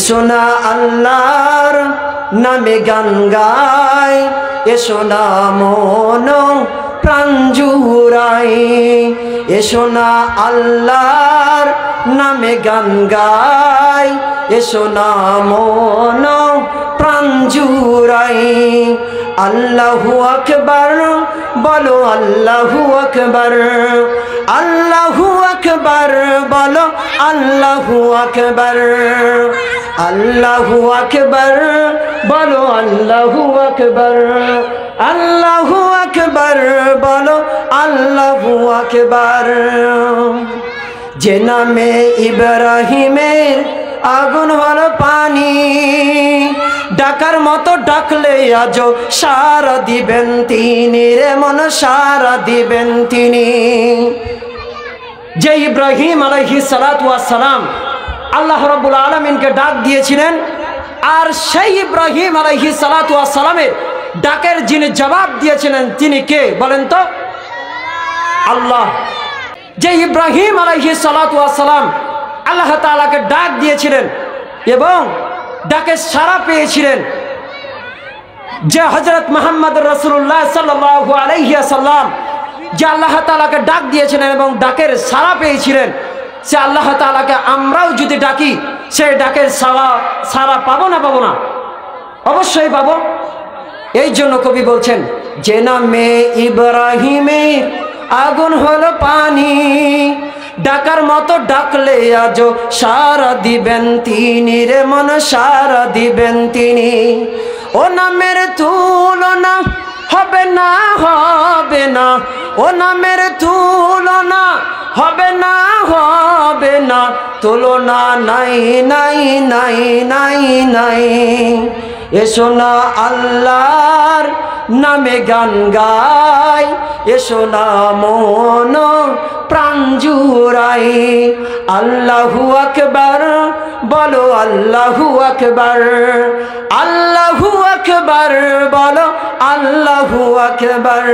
সোনা আল্লাহর নামে গান গাই, এসো না মন প্রাণ জুড়াই। এসো না আল্লাহর নামে গান গাই, এসো না মন প্রাণ জুড়াই। আল্লাহু আকবার বলো, আল্লাহু আকবার, আল্লাহু আকবার বলো, আল্লাহু আকবার, আল্লাহু আকবার বলো, আল্লাহু আকবার, আল্লাহু আকবার বলো, আল্লাহু আকবার। যে নামে ইব্রাহিমের আগুন হলো পানি, ডাকার মতো ডাকলে আজও সারা দিবেন তিনি রে মন, সারা দিবেন তিনি। যে ইব্রাহিম আলাইহিস সালাতু ওয়াস সালাম আল্লাহ রাব্বুল আলামিনকে ডাক দিয়েছিলেন, আর সেই ইব্রাহিম আলাইহিস সালাতু ওয়াস সালামের ডাকের যিনি জবাব দিয়েছিলেন তিনি কে বলেন তো? আল্লাহ। যে ইব্রাহিম আলাইহিস সালাতু ওয়াস সালাম আল্লাহ তাআলাকে ডাক দিয়েছিলেন এবং ডাকে সাড়া পেয়েছিলেন, যে হযরত মুহাম্মদ রাসূলুল্লাহ সাল্লাল্লাহু আলাইহি ওয়াসাল্লাম যে আল্লাহ তাআলাকে ডাক দিয়েছিলেন এবং ডাকের সাড়া পেয়েছিলেন, সে আল্লাহ তাআলাকে আমরাও যদি ডাকি সেই ডাকের সাড়া পাবো না পাবো না? অবশ্যই পাবো। এই জন্য কবি বলছেন, যে নামে ইব্রাহিমের আগুন হলো পানি, ডাকার মতো ডাকলে আজও সারা দিবেন তিনি রে মন, সারা দিবেন তিনি। ও নামের তুলনা হবে না, হবে না, ও নামের তুলনা হবে না, হবে না, তুলনা নাই নাই নাই নাই নাই। এসো না আল্লাহর নামে গান গাই, এসো না মন প্রাণ জুড়াই। আল্লাহু আকবার বলো, আল্লাহু আকবার, আল্লাহু আকবার বলো, আল্লাহু আকবার।